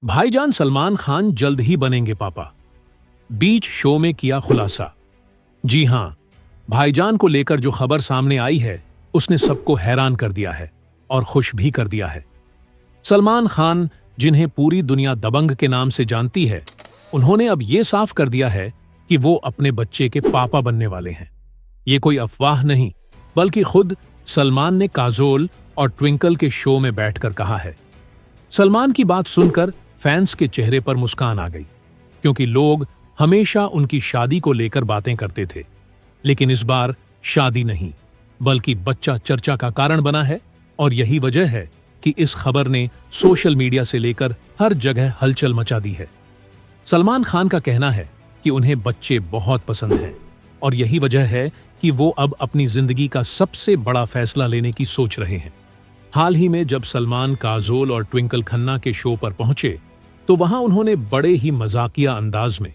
भाईजान सलमान खान जल्द ही बनेंगे पापा। बीच शो में किया खुलासा। जी हां, भाईजान को लेकर जो खबर सामने आई है उसने सबको हैरान कर दिया है और खुश भी कर दिया है। सलमान खान, जिन्हें पूरी दुनिया दबंग के नाम से जानती है, उन्होंने अब यह साफ कर दिया है कि वो अपने बच्चे के पापा बनने वाले हैं। ये कोई अफवाह नहीं, बल्कि खुद सलमान ने काजोल और ट्विंकल के शो में बैठकर कहा है। सलमान की बात सुनकर फैंस के चेहरे पर मुस्कान आ गई, क्योंकि लोग हमेशा उनकी शादी को लेकर बातें करते थे, लेकिन इस बार शादी नहीं बल्कि बच्चा चर्चा का कारण बना है। और यही वजह है कि इस खबर ने सोशल मीडिया से लेकर हर जगह हलचल मचा दी है। सलमान खान का कहना है कि उन्हें बच्चे बहुत पसंद हैं और यही वजह है कि वो अब अपनी जिंदगी का सबसे बड़ा फैसला लेने की सोच रहे हैं। हाल ही में जब सलमान काजोल और ट्विंकल खन्ना के शो पर पहुंचे तो वहां उन्होंने बड़े ही मजाकिया अंदाज में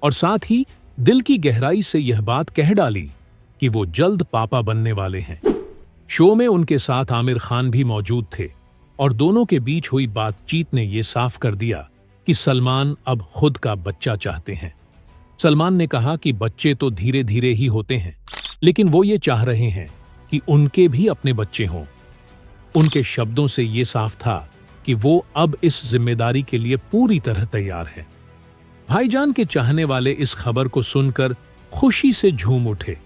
और साथ ही दिल की गहराई से यह बात कह डाली कि वो जल्द पापा बनने वाले हैं। शो में उनके साथ आमिर खान भी मौजूद थे और दोनों के बीच हुई बातचीत ने यह साफ कर दिया कि सलमान अब खुद का बच्चा चाहते हैं। सलमान ने कहा कि बच्चे तो धीरे धीरे ही होते हैं, लेकिन वो ये चाह रहे हैं कि उनके भी अपने बच्चे हों। उनके शब्दों से ये साफ था कि वो अब इस जिम्मेदारी के लिए पूरी तरह तैयार हैं। भाईजान के चाहने वाले इस खबर को सुनकर खुशी से झूम उठे,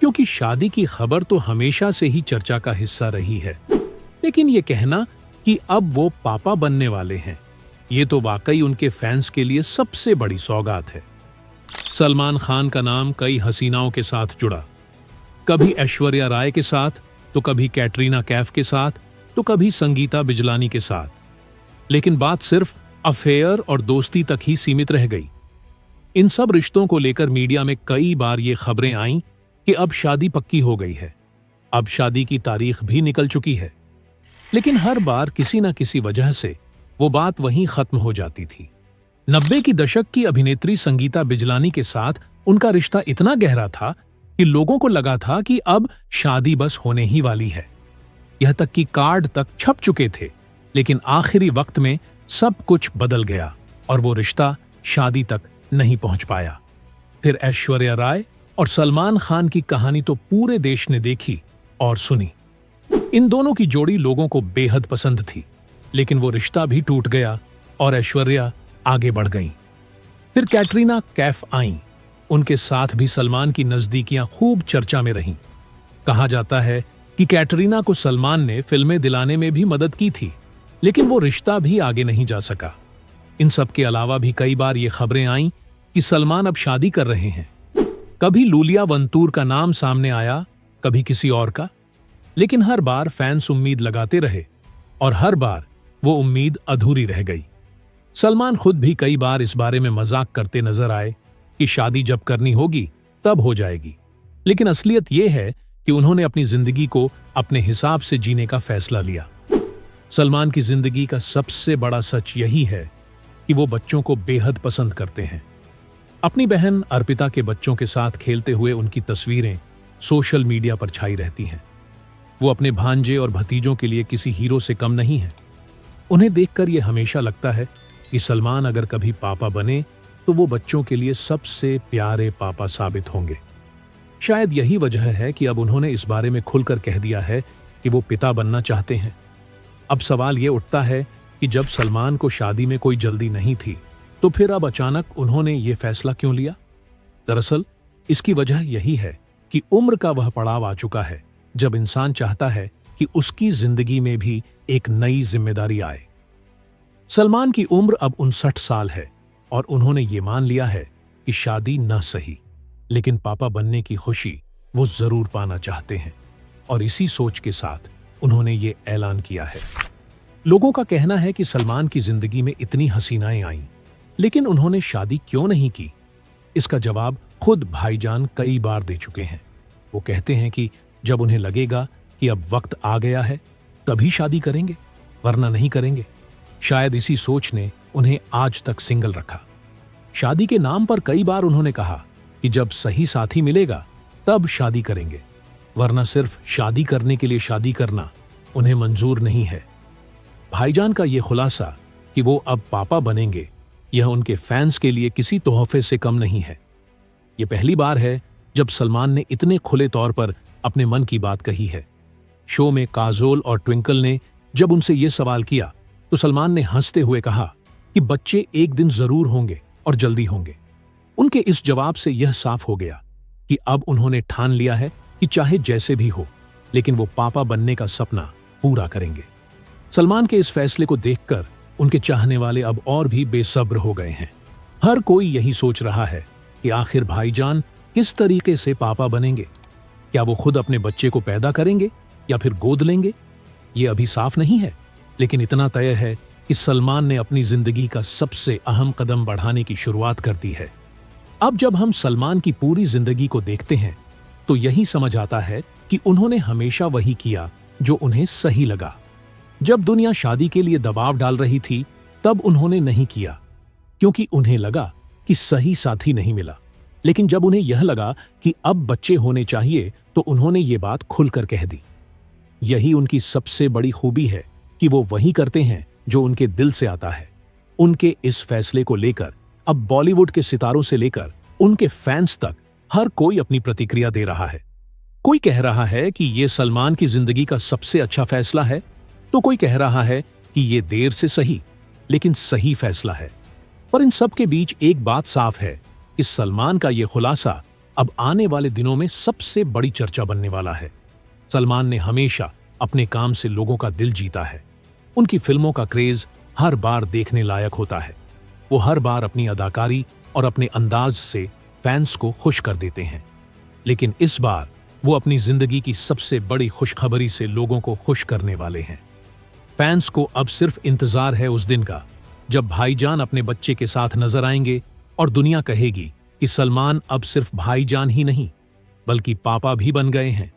क्योंकि शादी की खबर तो हमेशा से ही चर्चा का हिस्सा रही है, लेकिन ये कहना कि अब वो पापा बनने वाले हैं, ये तो वाकई उनके फैंस के लिए सबसे बड़ी सौगात है। सलमान खान का नाम कई हसीनाओं के साथ जुड़ा, कभी ऐश्वर्या राय के साथ, तो कभी कैटरीना कैफ के साथ, तो कभी संगीता बिजलानी के साथ, लेकिन बात सिर्फ अफेयर और दोस्ती तक ही सीमित रह गई। इन सब रिश्तों को लेकर मीडिया में कई बार ये खबरें आईं कि अब शादी पक्की हो गई है, अब शादी की तारीख भी निकल चुकी है, लेकिन हर बार किसी न किसी वजह से वो बात वहीं खत्म हो जाती थी। 90 की दशक की अभिनेत्री संगीता बिजलानी के साथ उनका रिश्ता इतना गहरा था कि लोगों को लगा था कि अब शादी बस होने ही वाली है। यह तक कि कार्ड तक छप चुके थे, लेकिन आखिरी वक्त में सब कुछ बदल गया और वो रिश्ता शादी तक नहीं पहुंच पाया। फिर ऐश्वर्या राय और सलमान खान की कहानी तो पूरे देश ने देखी और सुनी। इन दोनों की जोड़ी लोगों को बेहद पसंद थी, लेकिन वो रिश्ता भी टूट गया और ऐश्वर्या आगे बढ़ गईं। फिर कैटरीना कैफ आईं, उनके साथ भी सलमान की नजदीकियां खूब चर्चा में रहीं। कहा जाता है कि कैटरीना को सलमान ने फिल्में दिलाने में भी मदद की थी, लेकिन वो रिश्ता भी आगे नहीं जा सका। इन सब के अलावा भी कई बार ये खबरें आईं कि सलमान अब शादी कर रहे हैं। कभी लूलिया वंतूर का नाम सामने आया, कभी किसी और का, लेकिन हर बार फैंस उम्मीद लगाते रहे और हर बार वो उम्मीद अधूरी रह गई। सलमान खुद भी कई बार इस बारे में मजाक करते नजर आए कि शादी जब करनी होगी तब हो जाएगी, लेकिन असलियत यह है कि उन्होंने अपनी जिंदगी को अपने हिसाब से जीने का फैसला लिया। सलमान की जिंदगी का सबसे बड़ा सच यही है कि वो बच्चों को बेहद पसंद करते हैं। अपनी बहन अर्पिता के बच्चों के साथ खेलते हुए उनकी तस्वीरें सोशल मीडिया पर छाई रहती हैं। वो अपने भांजे और भतीजों के लिए किसी हीरो से कम नहीं है। उन्हें देखकर यह हमेशा लगता है कि सलमान अगर कभी पापा बने तो वो बच्चों के लिए सबसे प्यारे पापा साबित होंगे। शायद यही वजह है कि अब उन्होंने इस बारे में खुलकर कह दिया है कि वो पिता बनना चाहते हैं। अब सवाल ये उठता है कि जब सलमान को शादी में कोई जल्दी नहीं थी, तो फिर अब अचानक उन्होंने ये फैसला क्यों लिया? दरअसल इसकी वजह यही है कि उम्र का वह पड़ाव आ चुका है जब इंसान चाहता है कि उसकी जिंदगी में भी एक नई जिम्मेदारी आए। सलमान की उम्र अब 59 साल है और उन्होंने ये मान लिया है कि शादी न सही, लेकिन पापा बनने की खुशी वो जरूर पाना चाहते हैं और इसी सोच के साथ उन्होंने ये ऐलान किया है। लोगों का कहना है कि सलमान की जिंदगी में इतनी हसीनाएं आईं, लेकिन उन्होंने शादी क्यों नहीं की? इसका जवाब खुद भाईजान कई बार दे चुके हैं। वो कहते हैं कि जब उन्हें लगेगा कि अब वक्त आ गया है तभी शादी करेंगे, वरना नहीं करेंगे। शायद इसी सोच ने उन्हें आज तक सिंगल रखा। शादी के नाम पर कई बार उन्होंने कहा कि जब सही साथी मिलेगा तब शादी करेंगे, वरना सिर्फ शादी करने के लिए शादी करना उन्हें मंजूर नहीं है। भाईजान का यह खुलासा कि वो अब पापा बनेंगे, यह उनके फैंस के लिए किसी तोहफे से कम नहीं है। यह पहली बार है जब सलमान ने इतने खुले तौर पर अपने मन की बात कही है। शो में काजोल और ट्विंकल ने जब उनसे यह सवाल किया तो सलमान ने हंसते हुए कहा कि बच्चे एक दिन जरूर होंगे और जल्दी होंगे। उनके इस जवाब से यह साफ हो गया कि अब उन्होंने ठान लिया है कि चाहे जैसे भी हो, लेकिन वो पापा बनने का सपना पूरा करेंगे। सलमान के इस फैसले को देखकर उनके चाहने वाले अब और भी बेसब्र हो गए हैं। हर कोई यही सोच रहा है कि आखिर भाईजान किस तरीके से पापा बनेंगे। क्या वो खुद अपने बच्चे को पैदा करेंगे या फिर गोद लेंगे, ये अभी साफ नहीं है, लेकिन इतना तय है कि सलमान ने अपनी जिंदगी का सबसे अहम कदम बढ़ाने की शुरुआत कर दी है। अब जब हम सलमान की पूरी जिंदगी को देखते हैं तो यही समझ आता है कि उन्होंने हमेशा वही किया जो उन्हें सही लगा। जब दुनिया शादी के लिए दबाव डाल रही थी तब उन्होंने नहीं किया, क्योंकि उन्हें लगा कि सही साथी नहीं मिला। लेकिन जब उन्हें यह लगा कि अब बच्चे होने चाहिए तो उन्होंने ये बात खुलकर कह दी। यही उनकी सबसे बड़ी खूबी है कि वो वही करते हैं जो उनके दिल से आता है। उनके इस फैसले को लेकर अब बॉलीवुड के सितारों से लेकर उनके फैंस तक हर कोई अपनी प्रतिक्रिया दे रहा है। कोई कह रहा है कि ये सलमान की जिंदगी का सबसे अच्छा फैसला है, तो कोई कह रहा है कि ये देर से सही लेकिन सही फैसला है। पर इन सब के बीच एक बात साफ है कि सलमान का ये खुलासा अब आने वाले दिनों में सबसे बड़ी चर्चा बनने वाला है। सलमान ने हमेशा अपने काम से लोगों का दिल जीता है। उनकी फिल्मों का क्रेज हर बार देखने लायक होता है। वो हर बार अपनी अदाकारी और अपने अंदाज से फैंस को खुश कर देते हैं। लेकिन इस बार वो अपनी जिंदगी की सबसे बड़ी खुशखबरी से लोगों को खुश करने वाले हैं। फैंस को अब सिर्फ इंतजार है उस दिन का जब भाईजान अपने बच्चे के साथ नजर आएंगे और दुनिया कहेगी कि सलमान अब सिर्फ भाईजान ही नहीं बल्कि पापा भी बन गए हैं।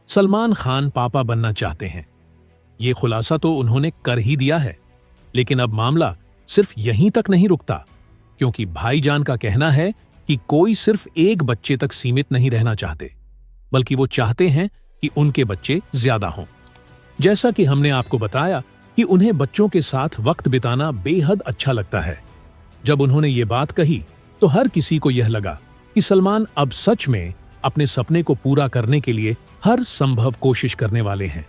सलमान खान पापा बनना चाहते हैं, ये खुलासा तो उन्होंने कर ही दिया है। लेकिन अब मामला सिर्फ यहीं तक नहीं रुकता, क्योंकि भाईजान का कहना है कि कोई सिर्फ एक बच्चे तक सीमित नहीं रहना चाहते, बल्कि वो चाहते हैं कि उनके बच्चे ज्यादा हों। जैसा कि हमने आपको बताया कि उन्हें बच्चों के साथ वक्त बिताना बेहद अच्छा लगता है। जब उन्होंने ये बात कही तो हर किसी को यह लगा कि सलमान अब सच में अपने सपने को पूरा करने के लिए हर संभव कोशिश करने वाले हैं।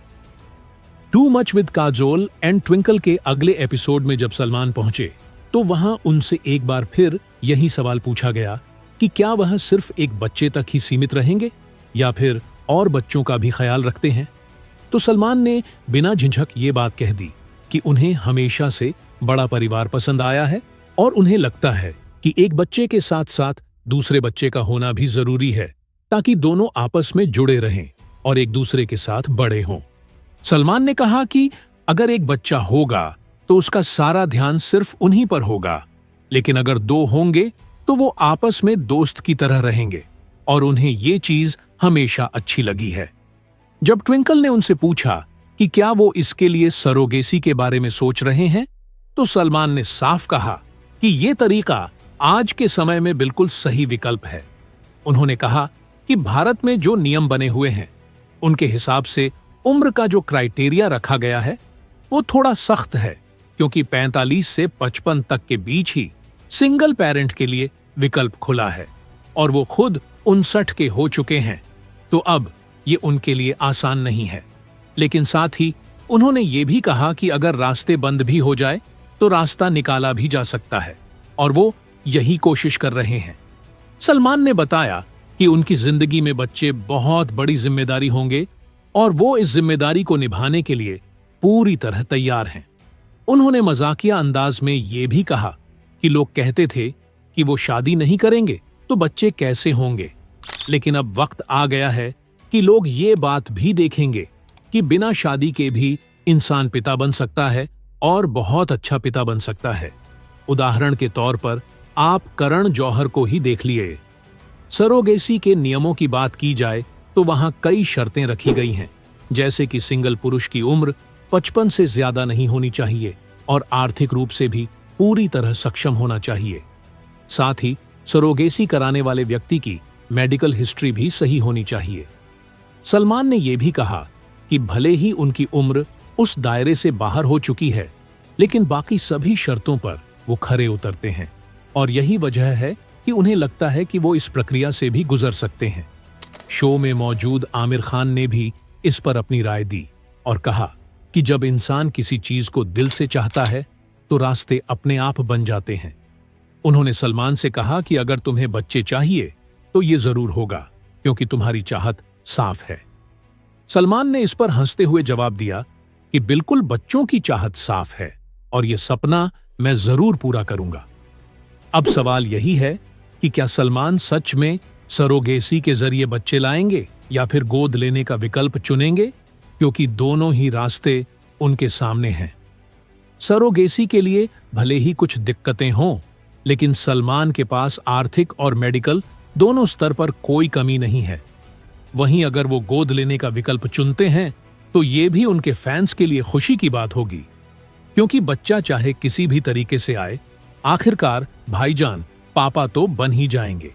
Too much with Kajol and twinkle के अगले एपिसोड में जब सलमान पहुंचे तो वहां उनसे एक बार फिर यही सवाल पूछा गया कि क्या वह सिर्फ एक बच्चे तक ही सीमित रहेंगे या फिर और बच्चों का भी ख्याल रखते हैं। तो सलमान ने बिना झिझक ये बात कह दी कि उन्हें हमेशा से बड़ा परिवार पसंद आया है और उन्हें लगता है कि एक बच्चे के साथ साथ दूसरे बच्चे का होना भी जरूरी है, ताकि दोनों आपस में जुड़े रहें और एक दूसरे के साथ बड़े हों। सलमान ने कहा कि अगर एक बच्चा होगा तो उसका सारा ध्यान सिर्फ उन्हीं पर होगा, लेकिन अगर दो होंगे तो वो आपस में दोस्त की तरह रहेंगे और उन्हें ये चीज हमेशा अच्छी लगी है। जब ट्विंकल ने उनसे पूछा कि क्या वो इसके लिए सरोगेसी के बारे में सोच रहे हैं, तो सलमान ने साफ कहा कि ये तरीका आज के समय में बिल्कुल सही विकल्प है। उन्होंने कहा कि भारत में जो नियम बने हुए हैं उनके हिसाब से उम्र का जो क्राइटेरिया रखा गया है वो थोड़ा सख्त है, क्योंकि 45 से 55 तक के बीच ही सिंगल पेरेंट के लिए विकल्प खुला है और वो खुद 59 के हो चुके हैं, तो अब ये उनके लिए आसान नहीं है। लेकिन साथ ही उन्होंने ये भी कहा कि अगर रास्ते बंद भी हो जाए तो रास्ता निकाला भी जा सकता है और वो यही कोशिश कर रहे हैं। सलमान ने बताया कि उनकी जिंदगी में बच्चे बहुत बड़ी जिम्मेदारी होंगे और वो इस जिम्मेदारी को निभाने के लिए पूरी तरह तैयार हैं। उन्होंने मजाकिया अंदाज में ये भी कहा कि लोग कहते थे कि वो शादी नहीं करेंगे तो बच्चे कैसे होंगे, लेकिन अब वक्त आ गया है कि लोग ये बात भी देखेंगे कि बिना शादी के भी इंसान पिता बन सकता है और बहुत अच्छा पिता बन सकता है। उदाहरण के तौर पर आप करण जौहर को ही देख लिए। सरोगेसी के नियमों की बात की जाए तो वहां कई शर्तें रखी गई हैं, जैसे कि सिंगल पुरुष की उम्र 55 से ज्यादा नहीं होनी चाहिए और आर्थिक रूप से भी पूरी तरह सक्षम होना चाहिए। साथ ही सरोगेसी कराने वाले व्यक्ति की मेडिकल हिस्ट्री भी सही होनी चाहिए। सलमान ने यह भी कहा कि भले ही उनकी उम्र उस दायरे से बाहर हो चुकी है, लेकिन बाकी सभी शर्तों पर वो खरे उतरते हैं और यही वजह है कि उन्हें लगता है कि वो इस प्रक्रिया से भी गुजर सकते हैं। शो में मौजूद आमिर खान ने भी इस पर अपनी राय दी और कहा कि जब इंसान किसी चीज को दिल से चाहता है तो रास्ते अपने आप बन जाते हैं। उन्होंने सलमान से कहा कि अगर तुम्हें बच्चे चाहिए तो ये जरूर होगा, क्योंकि तुम्हारी चाहत साफ है। सलमान ने इस पर हंसते हुए जवाब दिया कि बिल्कुल बच्चों की चाहत साफ है और ये सपना मैं जरूर पूरा करूंगा। अब सवाल यही है कि क्या सलमान सच में सरोगेसी के जरिए बच्चे लाएंगे या फिर गोद लेने का विकल्प चुनेंगे, क्योंकि दोनों ही रास्ते उनके सामने हैं। सरोगेसी के लिए भले ही कुछ दिक्कतें हों, लेकिन सलमान के पास आर्थिक और मेडिकल दोनों स्तर पर कोई कमी नहीं है। वहीं अगर वो गोद लेने का विकल्प चुनते हैं तो ये भी उनके फैंस के लिए खुशी की बात होगी, क्योंकि बच्चा चाहे किसी भी तरीके से आए, आखिरकार भाईजान पापा तो बन ही जाएंगे।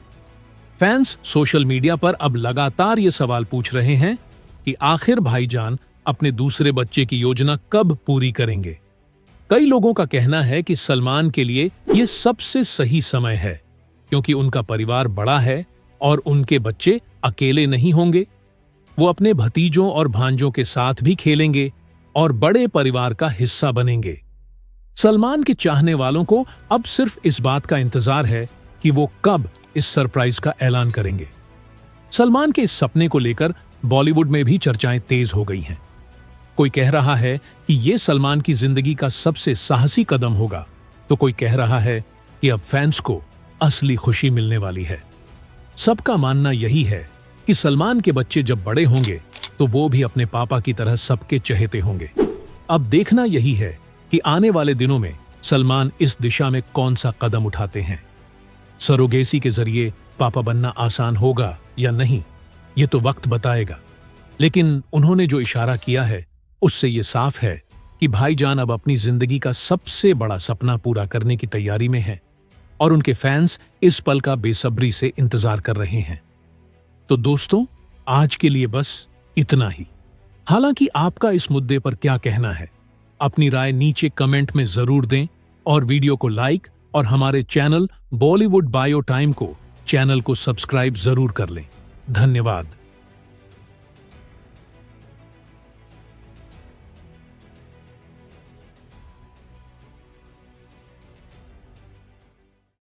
फैंस सोशल मीडिया पर अब लगातार ये सवाल पूछ रहे हैं कि आखिर भाईजान अपने दूसरे बच्चे की योजना कब पूरी करेंगे। कई लोगों का कहना है कि सलमान के लिए ये सबसे सही समय है, क्योंकि उनका परिवार बड़ा है और उनके बच्चे अकेले नहीं होंगे। वो अपने भतीजों और भांजों के साथ भी खेलेंगे और बड़े परिवार का हिस्सा बनेंगे। सलमान के चाहने वालों को अब सिर्फ इस बात का इंतजार है कि वो कब इस सरप्राइज का ऐलान करेंगे। सलमान के इस सपने को लेकर बॉलीवुड में भी चर्चाएं तेज हो गई हैं। कोई कह रहा है कि ये सलमान की जिंदगी का सबसे साहसी कदम होगा, तो कोई कह रहा है कि अब फैंस को असली खुशी मिलने वाली है। सबका मानना यही है कि सलमान के बच्चे जब बड़े होंगे तो वो भी अपने पापा की तरह सबके चहेते होंगे। अब देखना यही है कि आने वाले दिनों में सलमान इस दिशा में कौन सा कदम उठाते हैं। सरोगेसी के जरिए पापा बनना आसान होगा या नहीं, ये तो वक्त बताएगा। लेकिन उन्होंने जो इशारा किया है उससे ये साफ है कि भाईजान अब अपनी जिंदगी का सबसे बड़ा सपना पूरा करने की तैयारी में है और उनके फैंस इस पल का बेसब्री से इंतजार कर रहे हैं। तो दोस्तों, आज के लिए बस इतना ही। हालांकि आपका इस मुद्दे पर क्या कहना है, अपनी राय नीचे कमेंट में जरूर दें और वीडियो को लाइक और हमारे चैनल बॉलीवुड बायो टाइम को सब्सक्राइब जरूर कर लें। धन्यवाद।